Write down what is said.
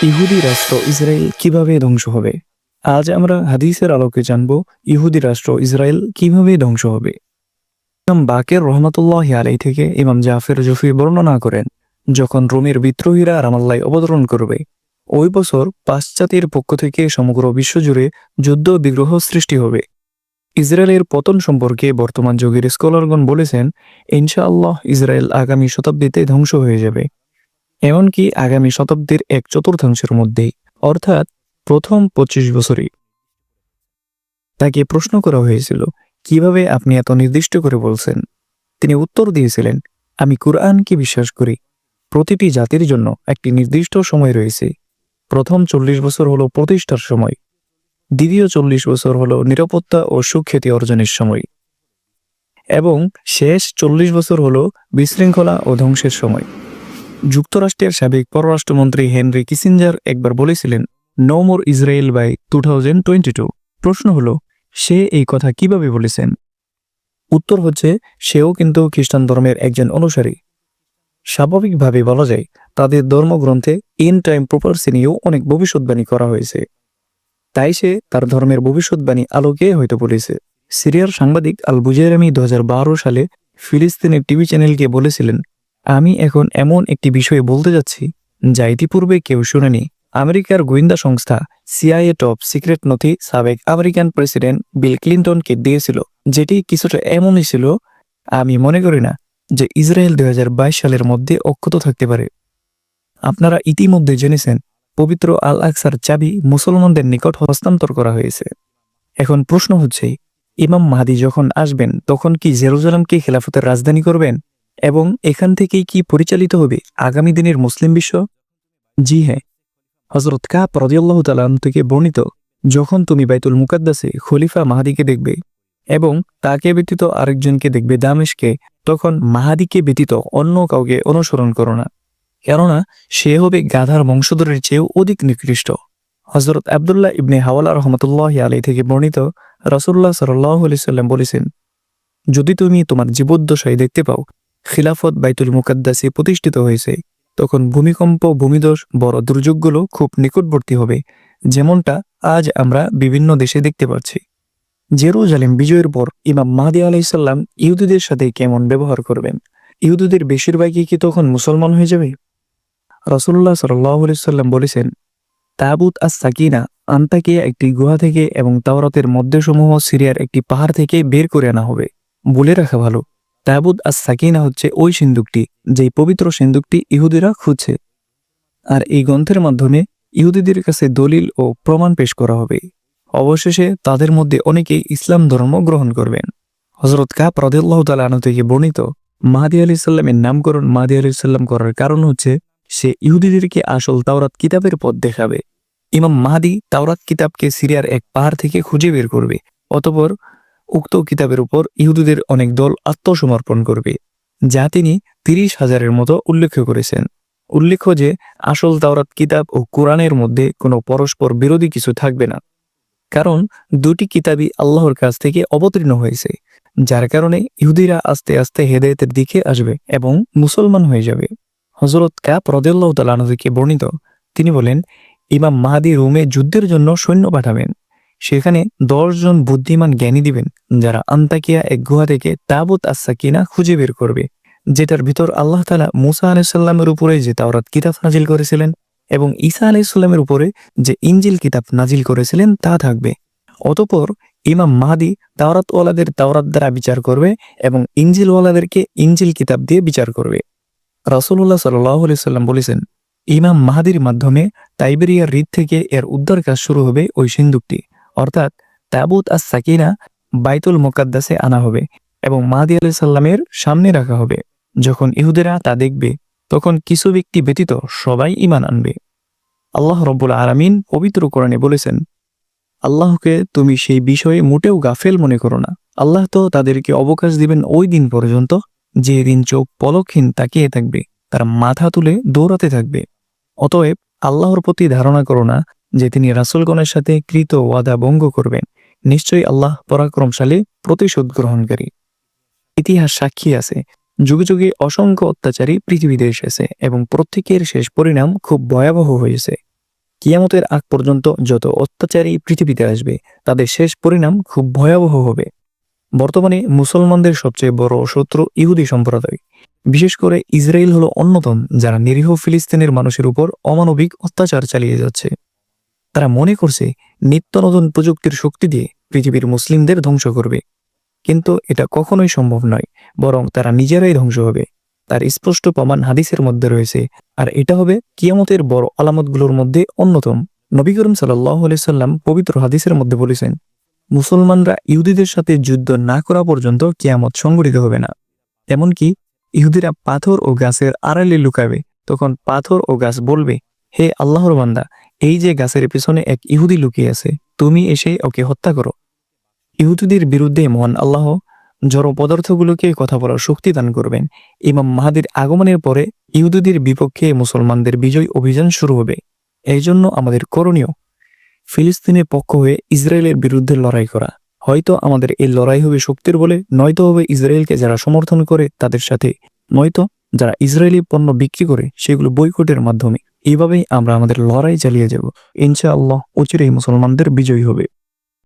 ইহুদি রাষ্ট্র ইসরায়েল কিভাবে ধ্বংস হবে? আজ আমরা হাদিসের আলোকে জানব ইহুদি রাষ্ট্র ইসরায়েল কিভাবে ধ্বংস হবে। ইমাম বাকের রহমতুল্লাহি আলাইহি থেকে ইমাম জাফর জুফি বর্ণনা করেন, যখন রোমের বিদ্রোহীরা রামাল্লায় অবতরণ করবে, ওই বছর পাশ্চাত্যের পক্ষ থেকে সমগ্র বিশ্বজুড়ে যুদ্ধ বিগ্রহ সৃষ্টি হবে। ইসরায়েলের পতন সম্পর্কে বর্তমান যুগের স্কলারগণ বলেছেন, ইনশাআল্লাহ ইসরায়েল আগামী শতাব্দীতে ধ্বংস হয়ে যাবে, এমনকি আগামী শতাব্দীর এক চতুর্থাংশের মধ্যেই, অর্থাৎ প্রথম ২৫ বছরই। তাকে প্রশ্ন করা হয়েছিল, কিভাবে আপনি এত নির্দিষ্ট করে বলছেন? তিনি উত্তর দিয়েছিলেন, আমি কুরআনকে বিশ্বাস করি। প্রতিটি জাতির জন্য একটি নির্দিষ্ট সময় রয়েছে। প্রথম ৪০ বছর হলো প্রতিষ্ঠার সময়, দ্বিতীয় ৪০ বছর হলো নিরাপত্তা ও সুখ্যাতি অর্জনের সময়, এবং শেষ ৪০ বছর হলো বিশৃঙ্খলা ও ধ্বংসের সময়। যুক্তরাষ্ট্রের সাবেক পররাষ্ট্রমন্ত্রী হেনরি কিসিঞ্জার একবার বলেছিলেন, নো মোর ইসরায়েল বাই 2022। প্রশ্ন হলো, সে এই কথা কিভাবে বলেছেন? উত্তর হচ্ছে, সেও কিন্তু খ্রিস্টান ধর্মের একজন অনুসারী। স্বাভাবিকভাবে বলা যায়, তাদের ধর্মগ্রন্থে এন্ড টাইম প্রপার্সি নিয়েও অনেক ভবিষ্যৎবাণী করা হয়েছে। তাই সে তার ধর্মের ভবিষ্যৎবাণী আলোকে হয়তো বলেছে। সিরিয়ার সাংবাদিক আল বুজাইরামি 2012 সালে ফিলিস্তিনের টিভি চ্যানেলকে বলেছিলেন, আমি এখন এমন একটি বিষয়ে বলতে যাচ্ছি যা ইতিপূর্বে কেউ শুনেনি। আমেরিকার গোয়েন্দা সংস্থা সিআইএ টপ সিক্রেট নথি সাবেক আমেরিকান প্রেসিডেন্ট বিল ক্লিন্টনকে দিয়েছিল, যেটি কিছুটা এমনই ছিল, আমি মনে করি না যে ইসরায়েল 2022 সালের মধ্যে অক্ষত থাকতে পারে। আপনারা ইতিমধ্যে জেনেছেন, পবিত্র আল আকসার চাবি মুসলমানদের নিকট হস্তান্তর করা হয়েছে। এখন প্রশ্ন হচ্ছে, ইমাম মাহদী যখন আসবেন তখন কি জেরুজালেমকে খেলাফতের রাজধানী করবেন, এবং এখান থেকেই কি পরিচালিত হবে আগামী দিনের মুসলিম বিশ্ব? জি হ্যাঁ, হযরত কাব রাদিয়াল্লাহু তাআলা আনহু থেকে বর্ণিত, যখন তুমি বাইতুল মুকাদ্দাসে খলিফা মাহদীকে দেখবে এবং তাকে ব্যতীত আরেকজনকে দেখবে দামেশকে, তখন মাহদীকে ব্যতীত অন্য কাউকে অনুসরণ করো না, কেননা সে হবে গাধার বংশধরের চেয়েও অধিক নিকৃষ্ট। হযরত আব্দুল্লাহ ইবনে হাওয়ালা রহমতুল্লাহি আলাইহি থেকে বর্ণিত, রাসূলুল্লাহ সাল্লাল্লাহু আলাইহি সাল্লাম বলেছেন, যদি তুমি তোমার জীবদ্দশায় দেখতে পাও খিলাফত বাইতুল মুকাদ্দাসে প্রতিষ্ঠিত হয়েছে, তখন ভূমিকম্প, ভূমিধস, বড় দুর্যোগগুলো খুব নিকটবর্তী হবে, যেমনটা আজ আমরা বিভিন্ন দেশে দেখতে পাচ্ছি। জেরুজালেম বিজয়ের পর ইমাম মাহদী আলাইহিস সালাম ইহুদিদের সাথে কেমন ব্যবহার করবেন? ইহুদিদের বেশিরভাগই কি তখন মুসলমান হয়ে যাবে? রাসূলুল্লাহ সাল্লাল্লাহু আলাইহি সাল্লাম বলেছেন, তাবুত আস সাকিনা আন্তাকিয়া একটি গুহা থেকে এবং তাওরাতের মধ্যসমূহ সিরিয়ার একটি পাহাড় থেকে বের করে আনা হবে। বলে রাখা ভালো, তাবুত আস সাকিনা হচ্ছে ওই সিন্দুকটি, যেই পবিত্র সিন্দুকটি ইহুদিরা খুঁজছে। আর এই গ্রন্থের মাধ্যমে ইহুদিদের কাছে দলিল ও প্রমাণ পেশ করা হবে। অবশেষে তাদের মধ্যে অনেকেই ইসলাম ধর্ম গ্রহণ করবেন। হযরত কাব রাদিয়াল্লাহু তাআলা আনহু থেকে বর্ণিত, মাহদী আলাইহিস সালামের নামকরণ মাহদী আলাইহিস সালাম করার কারণ হচ্ছে, সে ইহুদিদেরকে আসল তাওরাত কিতাবের পথ দেখাবে। ইমাম মাহদী তাওরাত কিতাবকে সিরিয়ার এক পাহাড় থেকে খুঁজে বের করবে, অতঃপর উক্ত কিতাবের উপর ইহুদিদের অনেক দল আত্মসমর্পণ করবে, যা তিনি 30,000-এর মতো উল্লেখ করেছেন। উল্লেখ্য যে আসল তাওরাত কিতাব ও কোরআনের মধ্যে কোনো পরস্পর বিরোধী কিছু থাকবে না, কারণ দুটি কিতাবই আল্লাহর কাছ থেকে অবতীর্ণ হয়েছে, যার কারণে ইহুদিরা আস্তে আস্তে হেদায়েতের দিকে আসবে এবং মুসলমান হয়ে যাবে। হযরত কাব রাদিয়াল্লাহু তাআলা আনহু থেকে বর্ণিত, তিনি বলেন, ইমাম মাহদী রোমে যুদ্ধের জন্য সৈন্য পাঠাবেন। সেখানে 10 জন বুদ্ধিমান জ্ঞানী দিবেন, যারা আন্তাকিয়া এক গুহা থেকে তাবুত আস সাকিনা খুঁজে বের করবে, যেটার ভিতর আল্লাহ তাআলা মূসা আলাইহিস সালামের উপরে যে তাওরাত কিতাব নাজিল করেছিলেন এবং ঈসা আলাইহিস সালামের উপরে যে ইনজিল কিতাব নাজিল করেছিলেন তা থাকবে। অতঃপর ইমাম মাহদী তাওরাতওয়ালাদের তাওরাত দ্বারা বিচার করবে এবং ইনজিলওয়ালাদেরকে ইনজিল কিতাব দিয়ে বিচার করবে। রাসূলুল্লাহ সাল্লাল্লাহু আলাইহি সাল্লাম বলেছেন, ইমাম মাহদীর মাধ্যমে তাইবেরিয়ার হ্রদ থেকে এর উদ্ধার কাজ শুরু হবে। ওই সিন্দুকটি অর্থাৎ তাবুত আস সাকিনা বাইতুল মুকাদ্দাসে আনা হবে এবং মাহদী আলাইহিস সালামের সামনে রাখা হবে। যখন ইহুদিরা তা দেখবে, তখন কিছু ব্যক্তি ব্যতীত সবাই ঈমান আনবে। আল্লাহ রাব্বুল আলামিন পবিত্র কোরআনে বলেছেন, আল্লাহকে তুমি সেই বিষয়ে মোটেও গাফেল মনে করো না। আল্লাহ তো তাদেরকে অবকাশ দিবেন ওই দিন পর্যন্ত, যে দিন চোখ পলকহীন তাকিয়ে থাকবে, তার মাথা তুলে দৌড়াতে থাকবে। অতএব আল্লাহর প্রতি ধারণা করো না যে তিনি রাসূলগণের সাথে কৃত ওয়াদা ভঙ্গ করবেন। নিশ্চয়ই আল্লাহ পরাক্রমশালী, প্রতিশোধ গ্রহণকারী। ইতিহাস সাক্ষী আছে, যুগে যুগে অসংখ্য অত্যাচারী পৃথিবীতে এসেছে এবং প্রত্যেকের শেষ পরিণাম খুব ভয়াবহ হয়েছে। কিয়ামতের আগ পর্যন্ত যত অত্যাচারী পৃথিবীতে আসবে তাদের শেষ পরিণাম খুব ভয়াবহ হবে। বর্তমানে মুসলমানদের সবচেয়ে বড় শত্রু ইহুদি সম্প্রদায়। বিশেষ করে ইসরায়েল হলো অন্যতম যারা নিরীহ ফিলিস্তিনের মানুষের উপর অমানবিক অত্যাচার চালিয়ে যাচ্ছে। তারা মনে করছে নিত্য নতুন প্রযুক্তির শক্তি দিয়ে পৃথিবীর মুসলিমদের ধ্বংস করবে, কিন্তু এটা কখনোই সম্ভব নয়, বরং তারা নিজেরাই ধ্বংস হবে। তার স্পষ্ট প্রমাণ হাদিসের মধ্যে রয়েছে, আর এটা হবে কিয়ামতের বড় আলামতগুলোর মধ্যে অন্যতম। নবী করিম সাল্লাল্লাহু আলাইহি সাল্লাম পবিত্র হাদিসের মধ্যে বলেছেন, মুসলমানরা ইহুদিদের সাথে যুদ্ধ না করা পর্যন্ত কিয়ামত সংঘটিত হবে না। এমনকি ইহুদিরা পাথর ও গাছের আড়ালে লুকাবে, তখন পাথর ও গাছ বলবে, হে আল্লাহর বান্দা, এই যে গাছের পিছনে এক ইহুদি লুকিয়ে আছে, তুমি এসে ওকে হত্যা করো। ইহুদিদের বিরুদ্ধে মহান আল্লাহ জড় পদার্থগুলোকে কথা বলার শক্তি দান করবেন। ইমাম মাহাদির আগমনের পরে ইহুদিদের বিপক্ষে মুসলমানদের বিজয় অভিযান শুরু হবে। এই জন্য আমাদের করণীয় ফিলিস্তিনের পক্ষ হয়ে ইসরায়েলের বিরুদ্ধে লড়াই করা। হয়তো আমাদের এই লড়াই হবে শক্তির বলে, নয়তো হবে ইসরায়েলকে যারা সমর্থন করে তাদের সাথে, নয়তো যারা ইসরায়েলি পণ্য বিক্রি করে সেগুলো বয়কটের মাধ্যমে। এইভাবেই আমরা আমাদের লড়াই চালিয়ে যাব। ইনশাআল্লাহ অচিরেই মুসলমানদের বিজয় হবে।